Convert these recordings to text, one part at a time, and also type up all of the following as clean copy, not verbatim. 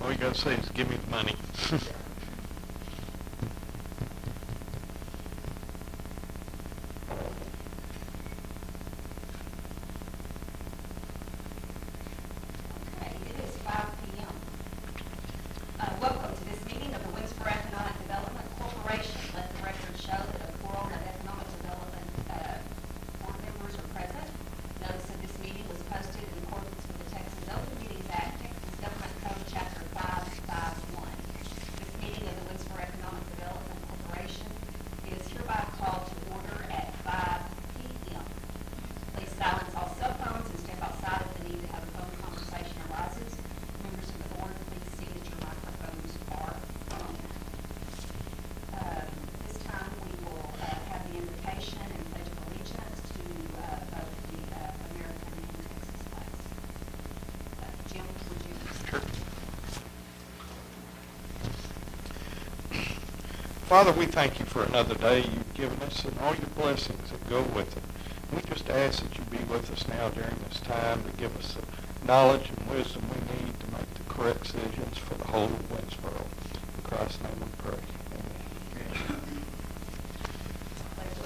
All you got to say is give me the money. Okay, it is 5 p.m. Welcome to this meeting of the Winnsboro Economic Development Corporation. Let the record show that a quorum of economic development board members are present. Notice of this meeting was posted in accordance with the Texas Open Meetings Act, Texas Government Code, Chapter 551. This meeting of the Winnsboro Economic Development Corporation is hereby called to order at 5 p.m. Please silence all cell phones and step outside if the need to have a phone conversation arises. Members of the board, please see that your microphones are on. This time we will have the invocation and pledge of allegiance to both the American and Texas flags. Jim, would you? Sure. Father, we thank you for another day you've given us and all your blessings that go with it. We just ask that you be with us now during this time to give us the knowledge and wisdom we need to make the correct decisions for the whole of Winnsboro. In Christ's name we pray. Amen.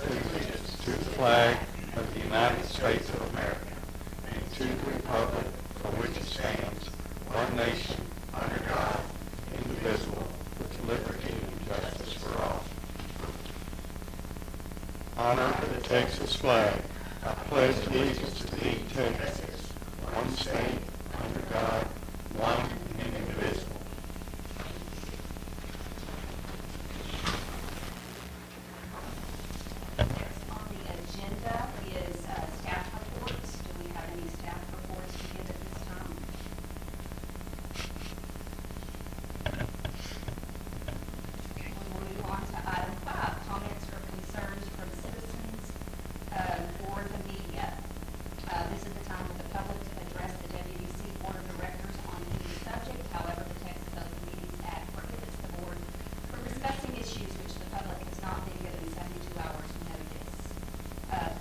Allegiance to the flag of the United States of America and to the republic for which it stands, one nation, under God, indivisible, with liberty and justice for all. Honor the Texas flag. I pledge allegiance to thee, Texas, one state, under God, one and indivisible. Next on the agenda is staff reports. Do we have any staff reports to give at this time? We will move on to item 5, comments or concerns from citizens or the media. This is the time for the public to address the WDC Board of Directors on any subject. However, the Texas Open Meetings Act prohibits the board from discussing issues which the public has not been given 72 hours notice.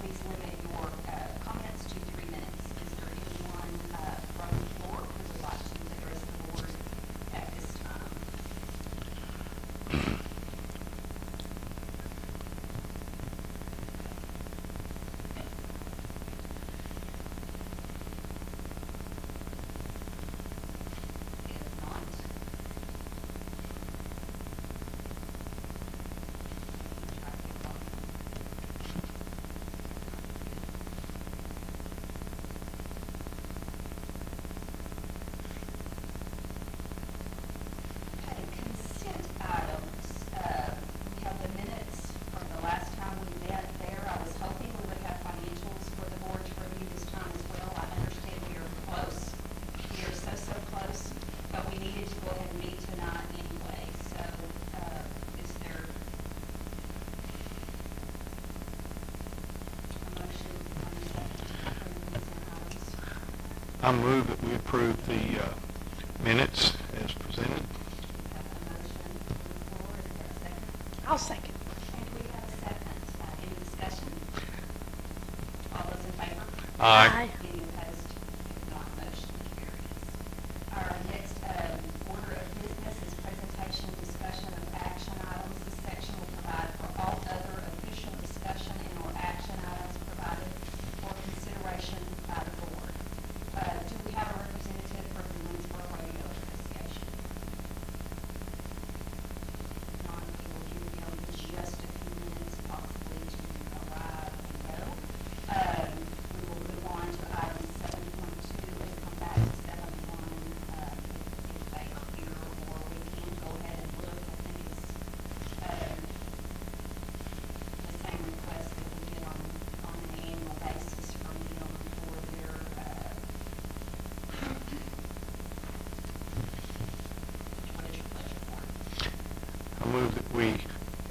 Please limit your comments to 3 minutes. Is there anyone from the floor who would like to address the board at this time? If not, okay, consent items. We have the minutes from the last time we met there. I was hoping we would have financials for the board to review this time as well. I understand we are close. We are so close, but we needed to go ahead and meet tonight anyway. So, is there a motion on the second to approve consent items? I move that we approve the minutes as presented. We have a motion on the floor. Is there a second? I'll second. And we have a second. Any discussion? All those in favor? Aye. Any opposed? If not, motion carries. Our next order of business is presentation, discussion of action items. This section will provide for all other official discussion and or action items provided for consideration by the board. Do we have a representative from the Winnsboro Radio Association? If not, we will give them just a few minutes possibly to arrive and go. We will move on to item 7.2 and come back to 7.1 if they are here, or we can go ahead and look. I think it's the same request that we get on an annual basis from them for their what is your pleasure for? I move that we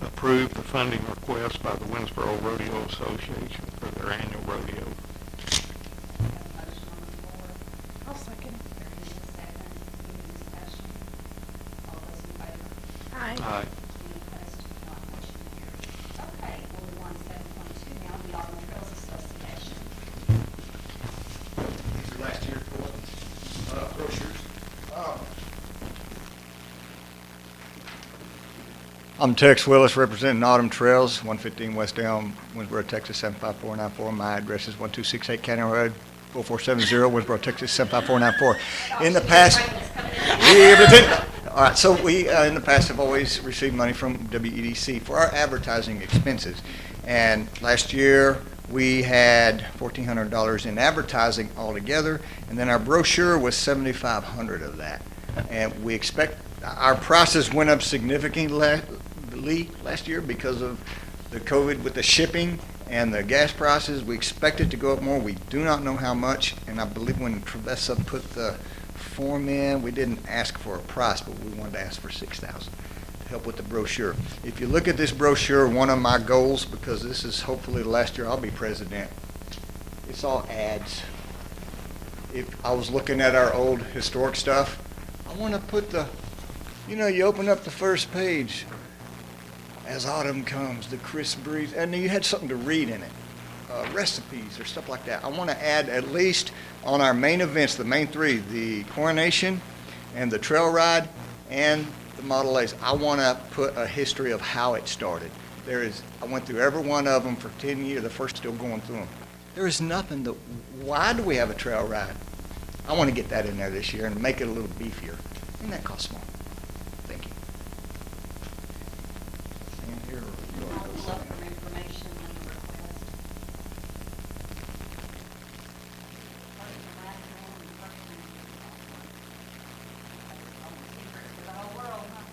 approve the funding request by the Winnsboro Rodeo Association for their annual rodeo. We have a motion on the floor. I'll second. There is a second. Any discussion? All those in favor? Aye. Aye. Any opposed? Not motion carries. Okay, we'll move on to 7.2 now, the Auburn Trails Association. These are last year's brochures. I'm Tex Willis, representing Autumn Trails, 115 West Elm, Winnsboro, Texas, 75494. My address is 1268 County Road, 4470, Winnsboro, Texas, 75494. In the past, all right, so we in the past have always received money from WEDC for our advertising expenses. And last year, we had $1,400 in advertising altogether, and then our brochure was $7,500 of that. And we expect our prices went up significantly last year because of the COVID with the shipping and the gas prices. We expect it to go up more. We do not know how much, and I believe when Trevessa put the form in, we didn't ask for a price, but we wanted to ask for $6,000 to help with the brochure. If you look at this brochure, one of my goals, because this is hopefully the last year I'll be president, it's all ads. If I was looking at our old historic stuff, I want to put the, you open up the first page, as autumn comes, the crisp breeze, and you had something to read in it, recipes or stuff like that. I want to add at least on our main events, the main three, the coronation and the trail ride and the Model A's. I want to put a history of how it started. I went through every one of them for 10 years, the first still going through them. There is nothing why do we have a trail ride? I want to get that in there this year and make it a little beefier. And that costs more. Thank you. And here we go. I'll look for information on the request. First and last name and first name. That's almost secret to the whole world, huh?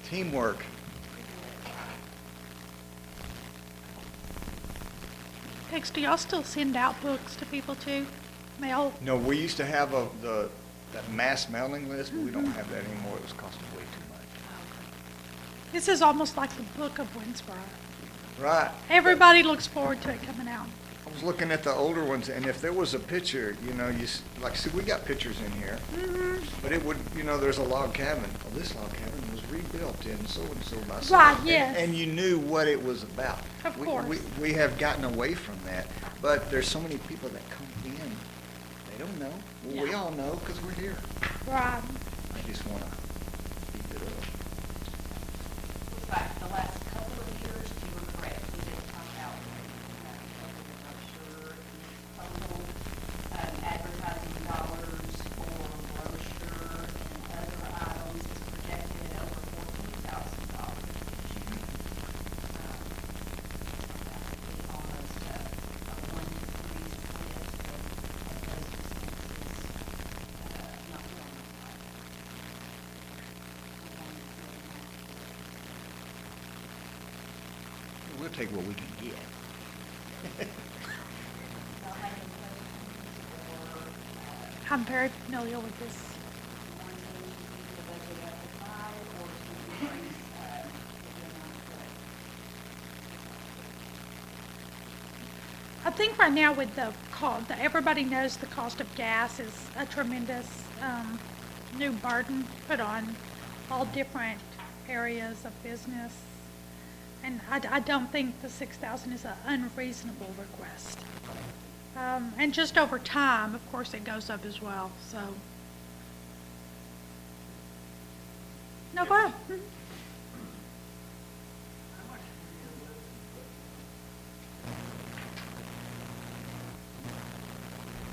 Teamwork. Tex, do y'all still send out books to people too? Mail? No, we used to have that mass mailing list, but we don't have that anymore. It was costing way too much. This is almost like the Book of Winnsboro. Right. Everybody looks forward to it coming out. I was looking at the older ones, and if there was a picture, see, we got pictures in here, but it would, there's a log cabin. Well, this log cabin was rebuilt in so-and-so by so. Right, yes. And you knew what it was about. Of course. We have gotten away from that, but there's so many people that come in, they don't know. Well, we Yeah. all know because we're here. Right. I just want to keep it up. Looks like the last couple of years, you were correct, we did talk about the brochure, total advertising dollars for brochure and other items is projected at over $14,000. Almost a 1-to-3 split of those expenses, not one. We'll take what we can get. I'm very familiar with this. I think right now with the cost, everybody knows the cost of gas is a tremendous new burden put on all different areas of business. And I don't think the $6,000 is an unreasonable request. And just over time, of course, it goes up as well, so. No, go ahead. Mhm.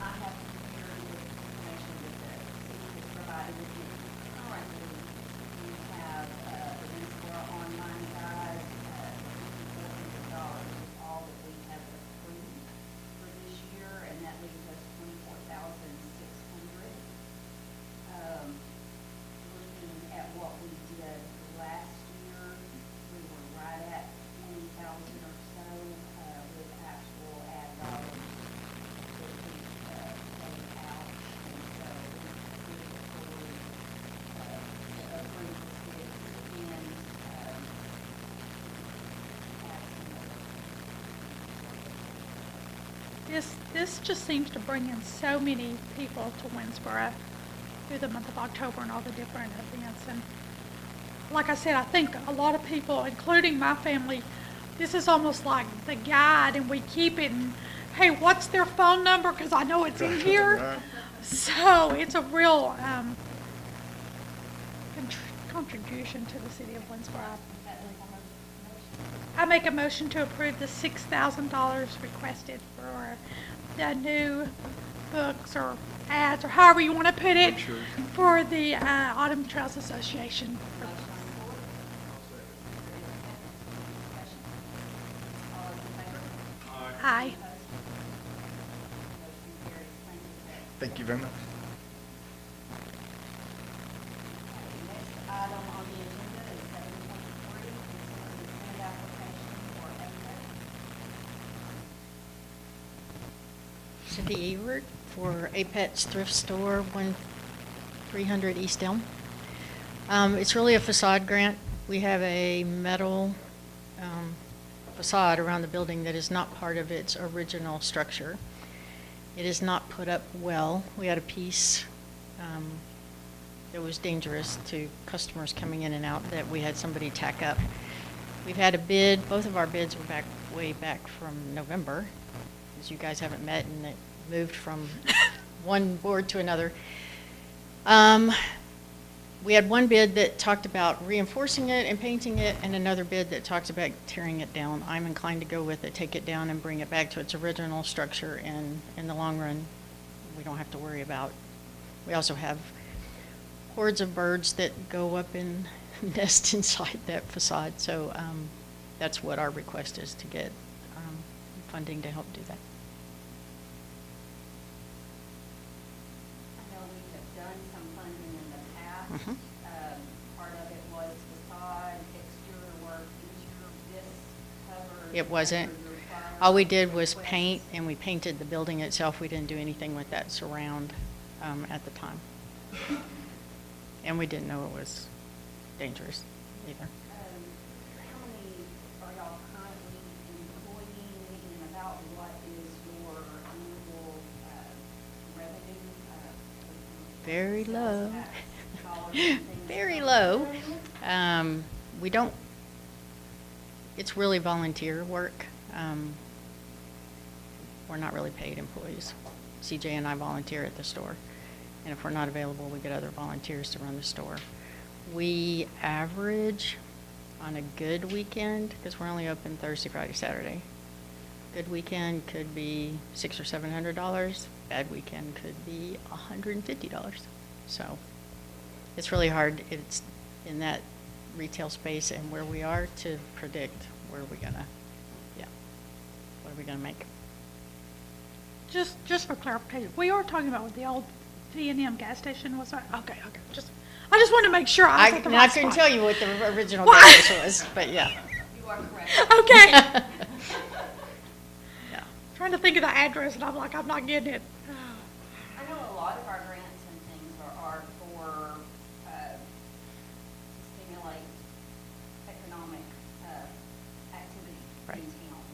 I have compared with information that the city has provided with you. Currently, we have the Winnsboro online guide, $400 is all that we have approved for this year, and that leaves us $24,600. Looking at what we did last year, we were right at 20,000 or so with actual ad dollars that we paid out, and so we approved the city and This just seems to bring in so many people to Winnsboro. through the month of October and all the different events. And like I said, I think a lot of people, including my family, this is almost like the guide, and we keep it. And hey, what's their phone number? Because I know it's in here. Right. So it's a real contribution to the city of Winnsboro. I make a motion to approve the $6,000 requested for the new books or ads, or however you want to put it, for the Autumn Trails Association. Aye. Thank you very much. Next item on the agenda is 7.3, consider the grant application for APEC. Cindy Ewert for Apex Thrift Store, 1300 East Elm. It's really a facade grant. We have a metal facade around the building that is not part of its original structure. It is not put up well. We had a piece that was dangerous to customers coming in and out that we had somebody tack up. We've had a bid. Both of our bids were way back from November, because you guys haven't met and it moved from one board to another. We had one bid that talked about reinforcing it and painting it, and another bid that talks about tearing it down. I'm inclined to go with it, take it down and bring it back to its original structure, and in the long run, we don't have to worry about. We also have hordes of birds that go up and nest inside that facade, so that's what our request is, to get funding to help do that. I know we have done some funding in the past. Mhm. Part of it was facade, exterior work. Is this covered? It wasn't. under your prior All we did was request? paint, and we painted the building itself. We didn't do anything with that surround at the time. And we didn't know it was dangerous either. How many are y'all currently employing, and about what is your annual revenue? Very sales low. tax dollars and things Very like low. that? We don't, it's really volunteer work. We're not really paid employees. CJ and I volunteer at the store. And if we're not available, we get other volunteers to run the store. We average on a good weekend, because we're only open Thursday, Friday, Saturday. Good weekend could be $600 or $700. Bad weekend could be $150. So it's really hard. It's in that retail space and where we are to predict where we're gonna, what are we gonna make? Just for clarification, we are talking about what the old V&M gas station was. Okay. I just wanted to make sure I was at the right I couldn't spot. tell you what the original What? gas station was, but yeah. You are correct. Okay. Yeah. Trying to think of the address, and I'm like, I'm not getting it. I know a lot of our grants and things are for, to stimulate economic, activity in Right. town,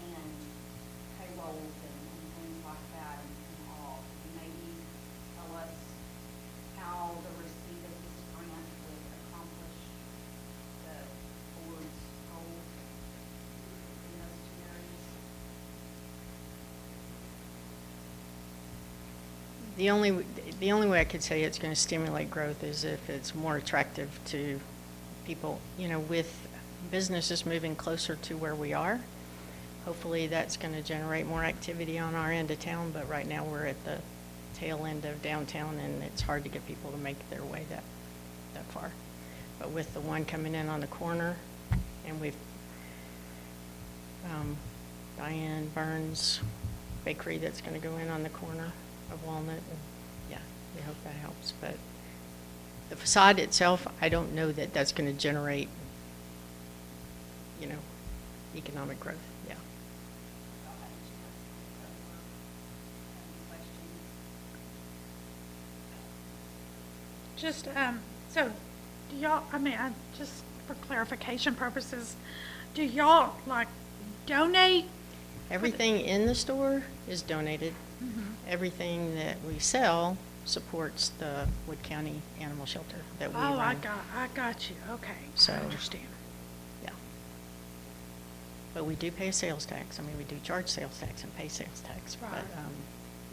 and payrolls and things like that and all. Maybe tell us how the receipt of this grant would accomplish the board's goals in those two areas. The only way I could say it's going to stimulate growth is if it's more attractive to people, with businesses moving closer to where we are. Hopefully that's going to generate more activity on our end of town, but right now we're at the tail end of downtown, and it's hard to get people to make their way that far. But with the one coming in on the corner, and we've Diane Burns Bakery that's going to go in on the corner of Walnut, and we hope that helps. But the facade itself, I don't know that that's going to generate, economic growth. Yeah. Y'all had a chance to look over, have any questions? Just, so, do y'all, just for clarification purposes, do y'all, donate? Everything in the store is donated. Mhm. Everything that we sell supports the Wood County Animal Shelter that we Oh, I run. got you, okay, So- I understand. Yeah. But we do pay a sales tax. I mean, we do charge sales tax and pay sales tax. Right. But,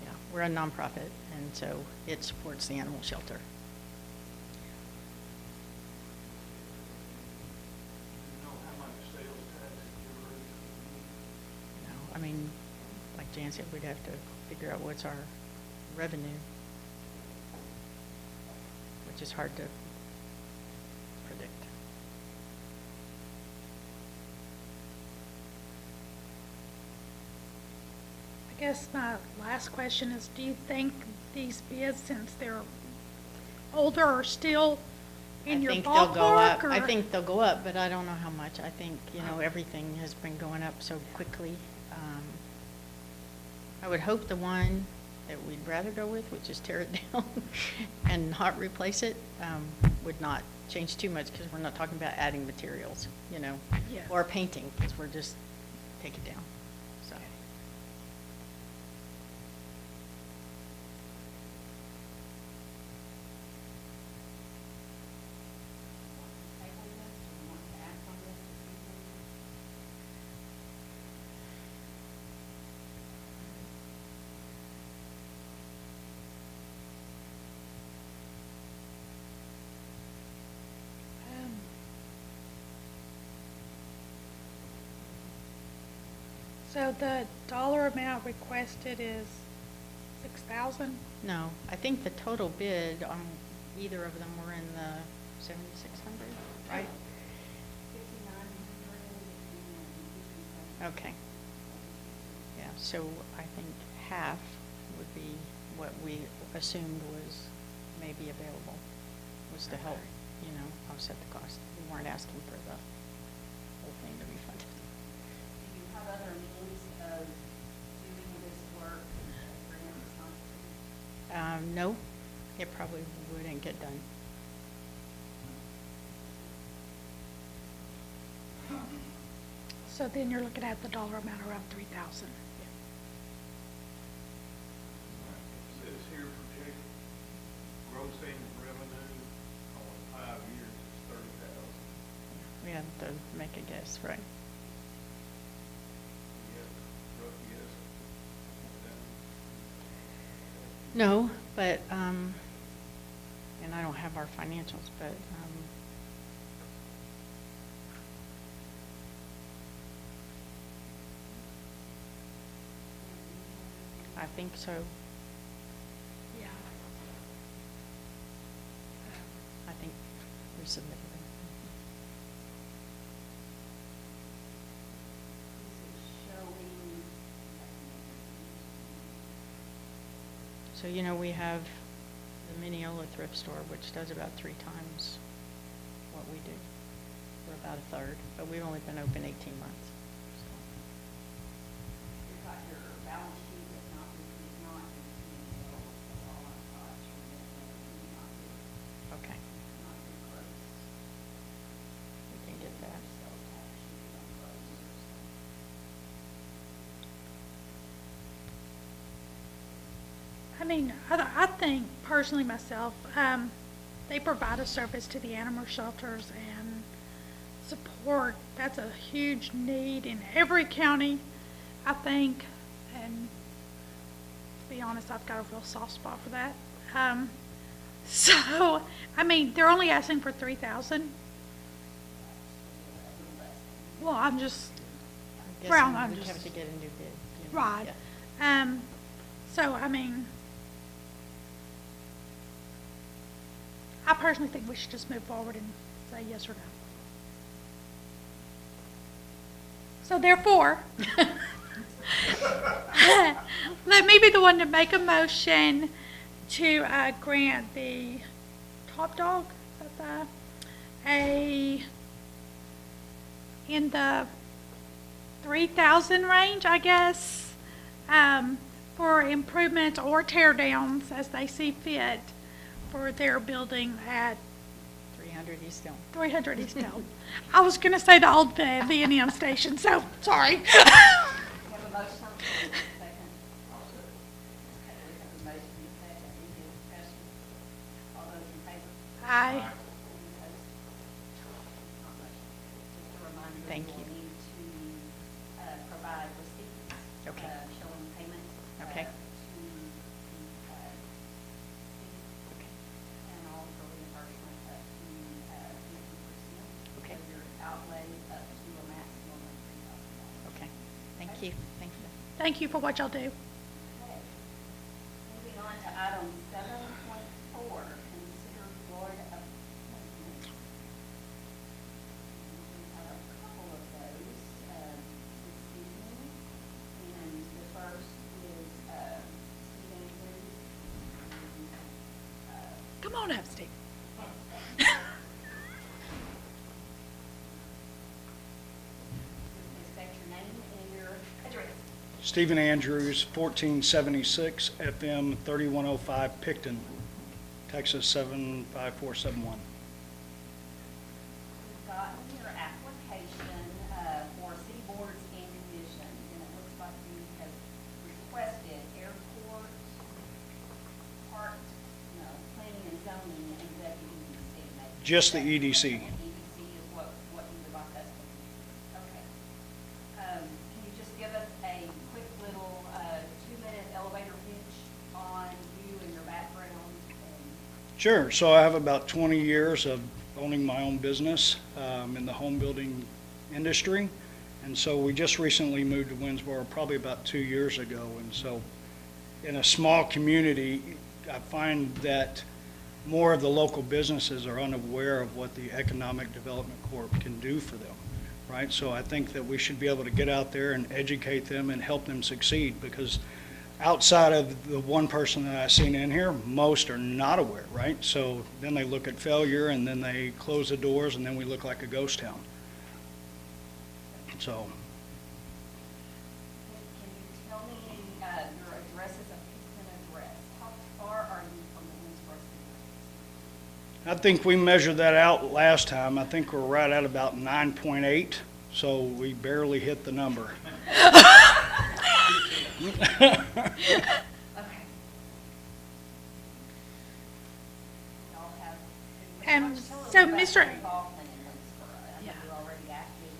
yeah, we're a nonprofit, and so it supports the animal shelter. You know, I mean, like Jan said, we'd have to figure out what's our revenue, which is hard to predict. I guess my last question is, do you think these bids, since they're older, are still in your I think they'll go up. ballpark? I or- think they'll go up, but I don't know how much. I think, you know, everything has been going up so quickly. I would hope the one that we'd rather go with, which is tear it down and not replace it, would not change too much, because we're not talking about adding materials, you know, Yeah. or painting, because we're just take it down, so. Table this, do you want to act on this evening? Um, So the dollar amount requested is 6,000? No, I think the total bid on either of them were in the 7,600, right? 5,900 and Okay. Yeah, so I think half would be what we assumed was maybe available, was to help, you know, offset the cost. We weren't asking for the whole thing to be funded. Do you have other means of doing this work for him? No, it probably wouldn't get done. So then you're looking at the dollar amount around 3,000. It says here project gross annual revenue on 5 years is 30,000. We had to make a guess, right? You have a rough guess of that? No, but, and I don't have our financials, but, I think so. Yeah. I think we submitted them. This is showing. So, you know, we have the Mineola thrift store, which does about 3 times what we do. We're about a third, but we've only been open 18 months. You've got your balance sheet that's not, so all our costs from this, not Okay, not been closed. we can get that. Sales tax should be unclosed. I mean, I think personally myself, they provide a service to the animal shelters and support. That's a huge need in every county, I think. And to be honest, I've got a real soft spot for that. So, I mean, they're only asking for 3,000. Well, I'm just, I'm Brown, guessing I'm we'd just- have to get a new bid. You know, right. yeah. So, I mean, I personally think we should just move forward and say yes or no. So therefore, let me be the one to make a motion to grant the Top Dog, is that in the 3,000 range, I guess, for improvements or tear downs as they see fit for their building at 300 East Elm. 300 East Elm. I was going to say the old V&M station, so sorry. You have a motion, second. Okay, we have a motion, and a second. Any discussion? Aye. Any opposed? Not motion. Just a reminder, Thank you'll you. need to provide receipts Okay. showing payment Okay. to the city Okay. and also reimbursement up to 50%. Okay. So your outlay up to a maximum of $3,000. Okay. Thank you. Thank you. Thank you for what y'all do. Okay. Moving on to item 7.4, consider board appointments. We have a couple of those this evening, and the first is Steve Andrews. Come on up, Steve. Please state your name and your address. Stephen Andrews, 1476 FM 3105 Picton, Texas 75471. We've gotten your application for city boards and commissions, and it looks like you have requested airport, planning and zoning, and deputy EDC. Just the EDC. EDC is what you would like us to do. Okay. Can you just give us a quick little 2-minute elevator pitch on you and your background? Sure. So I have about 20 years of owning my own business in the home building industry. And so we just recently moved to Winnsboro probably about 2 years ago. And so in a small community, I find that more of the local businesses are unaware of what the Economic Development Corp can do for them, right? So I think that we should be able to get out there and educate them and help them succeed, because outside of the one person that I've seen in here, most are not aware, right? So then they look at failure and then they close the doors and then we look like a ghost town. So Can you tell me your address is a Picton address? How far are you from the Winnsboro city? I think we measured that out last time. I think we're right at about 9.8, so we barely hit the number. Okay. Y'all have. And Tell us so, about Mr. your involvement in Winnsboro. I know Yeah. you're already active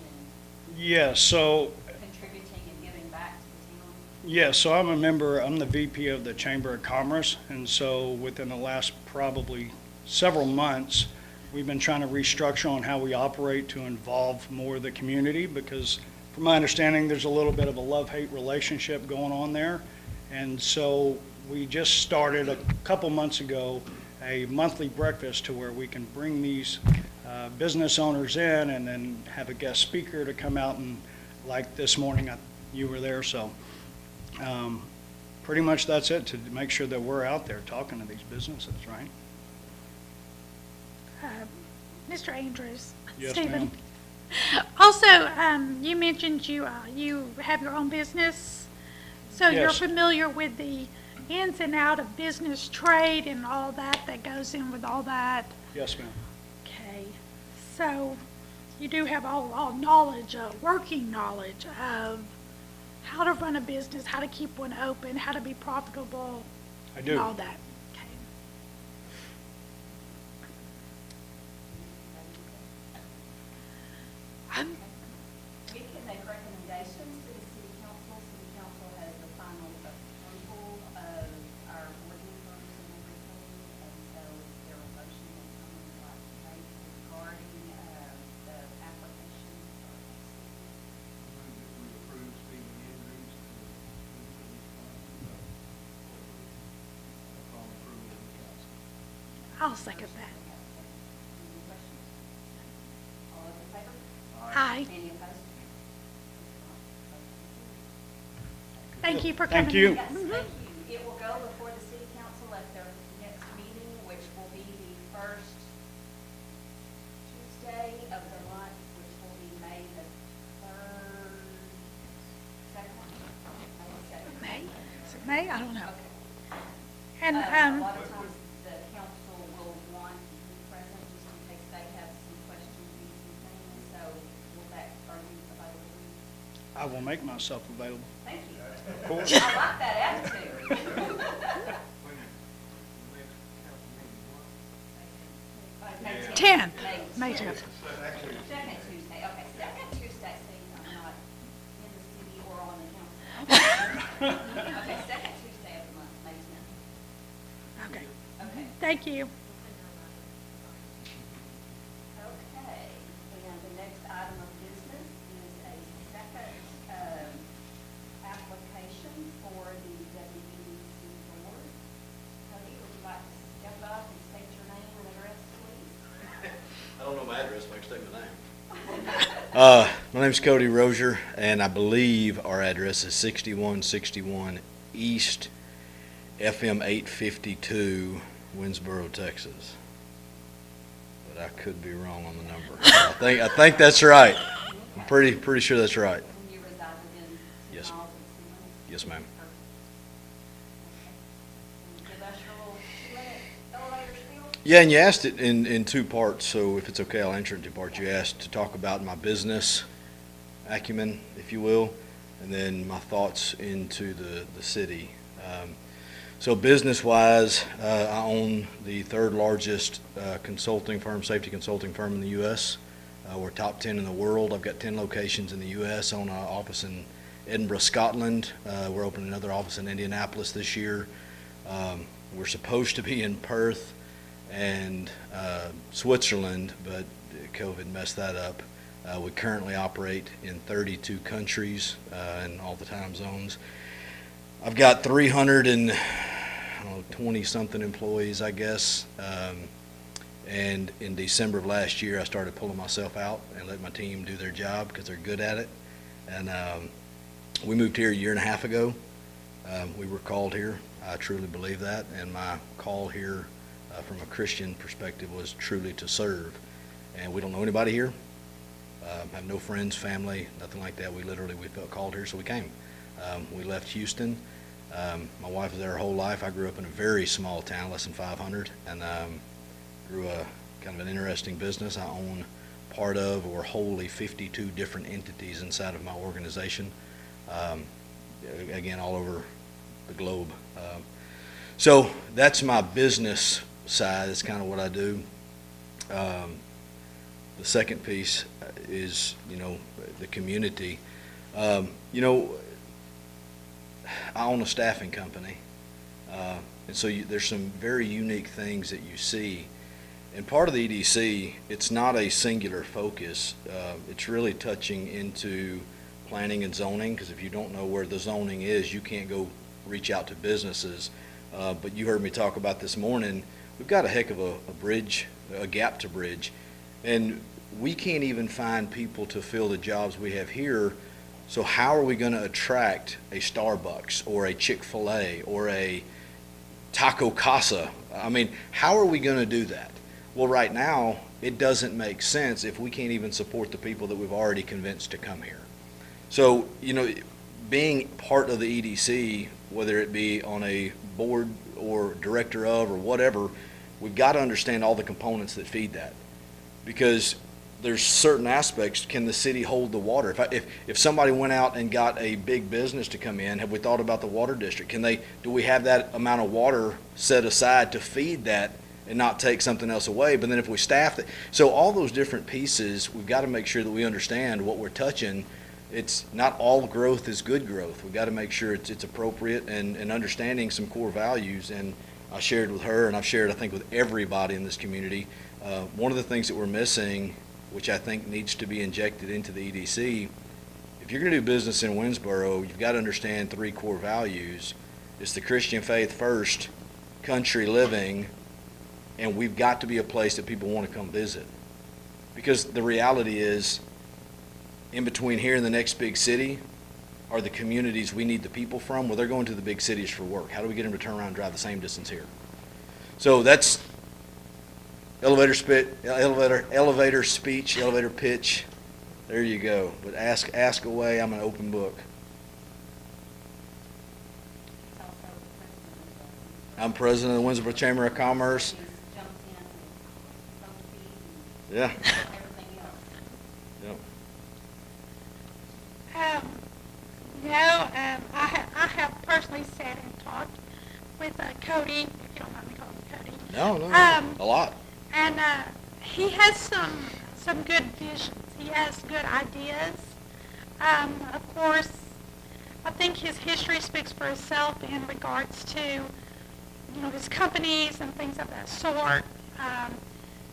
in Yeah, so contributing and giving back to the town. Yeah, so I'm the VP of the Chamber of Commerce, and so within the last probably several months, we've been trying to restructure on how we operate to involve more of the community, because from my understanding, there's a little bit of a love-hate relationship going on there. And so we just started a couple months ago a monthly breakfast to where we can bring these business owners in and then have a guest speaker to come out, and like this morning, you were there, so pretty much that's it, to make sure that we're out there talking to these businesses, right? Mr. Andrews. Yes, Stephen. ma'am. Also, you mentioned you have your own business, so you're Yes. familiar with the ins and out of business trade and all that goes in with all that. Yes, ma'am. Okay, so you do have all knowledge, working knowledge of how to run a business, how to keep one open, how to be profitable, I and do. all that. Okay. We can make recommendations to the city council. City council has the final approval of our board members and everything. And so there are motion that someone would like to make regarding the application. Move that we approve Stephen Andrews upon approval of the council. I'll second that. Any questions? All those in favor? Aye. Any opposed? Thank you for coming. Thank you. Yes, thank you. It will go before the city council at their next meeting, which will be the first Tuesday of the month, which will be May the 3rd, second? May? Is it May? I don't know. Okay. And, A lot of times, the council will want you present, just in case they have some questions, some things, so are you available? I will make myself available. Thank you. Of course. I like that attitude. When the next council meeting was, 10th. May May 10th. Second Tuesday, okay, second Tuesday, see, I'm not in the city or on the council. Okay, second Tuesday of the month, May 10th. Okay. Okay. Thank you. Okay, and the next item of business is a second application for the WEDC board. Cody, would you like to step up and state your name and address, please? I don't know my address, but I can state my name. My name's Cody Rozier, and I believe our address is 6161 East FM 852, Winnsboro, Texas. But I could be wrong on the number. I think that's right. I'm pretty sure that's right. And you reside within Yes. 2 miles of the city limits? Yes, ma'am. Okay. Can you give us your little 2-minute elevator spiel? Yeah, and you asked it in two parts, so if it's okay, I'll answer it in two parts. You asked to talk about my business acumen, if you will, and then my thoughts into the city. So business-wise, I own the third largest consulting firm, safety consulting firm in the U.S. We're top 10 in the world. I've got 10 locations in the U.S. I own an office in Edinburgh, Scotland. We're opening another office in Indianapolis this year. We're supposed to be in Perth and Switzerland, but COVID messed that up. We currently operate in 32 countries in all the time zones. I've got 320-something employees, I guess. And in December of last year, I started pulling myself out and let my team do their job because they're good at it. And we moved here a year and a half ago. We were called here. I truly believe that. And my call here from a Christian perspective was truly to serve. And we don't know anybody here. Have no friends, family, nothing like that. We felt called here, so we came. We left Houston. My wife was there her whole life. I grew up in a very small town, less than 500, and grew a kind of an interesting business. I own part of or wholly 52 different entities inside of my organization, again, all over the globe. So that's my business side. That's kind of what I do. The second piece is, the community. I own a staffing company, and so there's some very unique things that you see. And part of the EDC, it's not a singular focus. It's really touching into planning and zoning, because if you don't know where the zoning is, you can't go reach out to businesses. But you heard me talk about this morning, we've got a heck of a bridge, a gap to bridge. And we can't even find people to fill the jobs we have here. So how are we going to attract a Starbucks or a Chick-fil-A or a Taco Casa? I mean, how are we going to do that? Well, right now, it doesn't make sense if we can't even support the people that we've already convinced to come here. So, being part of the EDC, whether it be on a board or director of or whatever, we've got to understand all the components that feed that. Because there's certain aspects. Can the city hold the water? If somebody went out and got a big business to come in, have we thought about the water district? Do we have that amount of water set aside to feed that and not take something else away? But then if we staff it, so all those different pieces, we've got to make sure that we understand what we're touching. It's not all growth is good growth. We've got to make sure it's appropriate and understanding some core values. And I shared with her, and I've shared, I think, with everybody in this community, one of the things that we're missing, which I think needs to be injected into the EDC, if you're going to do business in Winnsboro, you've got to understand 3 core values. It's the Christian faith first, country living, and we've got to be a place that people want to come visit. Because the reality is, in between here and the next big city are the communities we need the people from. Well, they're going to the big cities for work. How do we get them to turn around and drive the same distance here? So that's elevator speech, elevator pitch. There you go. But ask away. I'm an open book. He's also the president of I'm president of the Winnsboro Chamber of Commerce. He's jumped in and phone feed Yeah. and everything else. Yep. I have personally sat and talked with Cody, if you don't mind me calling him Cody. No, Um, a lot. And he has some good visions. He has good ideas. Of course, I think his history speaks for itself in regards to, his companies and things of that sort.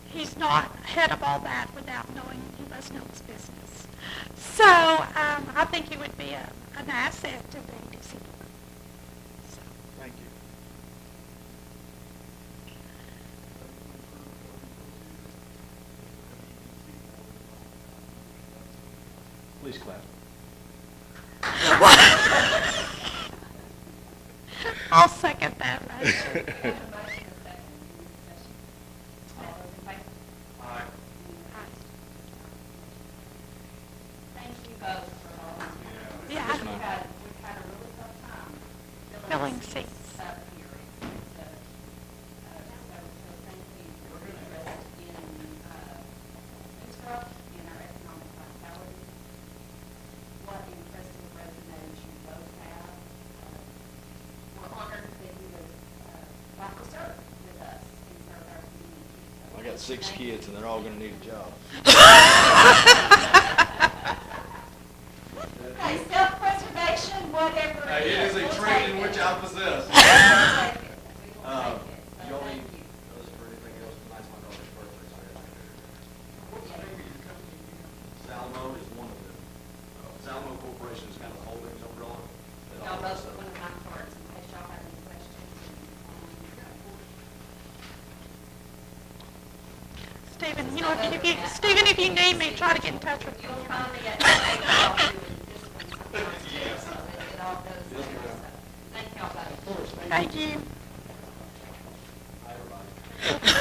He's not ahead of all that without knowing, he must know his business. So I think he would be an asset to the EDC board. So. Thank you. Please clap. I'll second that motion. Motion and second, any discussion? All those in favor? Aye. Thank you both for volunteering. Yeah. We've had a really tough time Filling seats. up here. So thank you for your interest in Winnsboro, in our economic vitality. What impressive resumes you both have. We're honored that you would like to serve with us and serve our community. So I got 6 thank you. kids, and they're all going to need a job. Okay, self-preservation, whatever it is. It is a we'll trait take in it. which I possess. We will take it. We will Um, take it. So y'all thank need you. us for anything else? Tonight's my daughter's birthday, so I got What's the name of your company again? Salmo is one of them. Salmo Corporation is kind of the holdings umbrella. that Y'all all both this put stuff. one of my cards in case y'all have any questions. Stephen, Stephen, if you need me, try to get in touch with me. You'll find me at the table doing this one sometimes too, so that it all goes there. So thank y'all both. Thank you. Hi, everybody.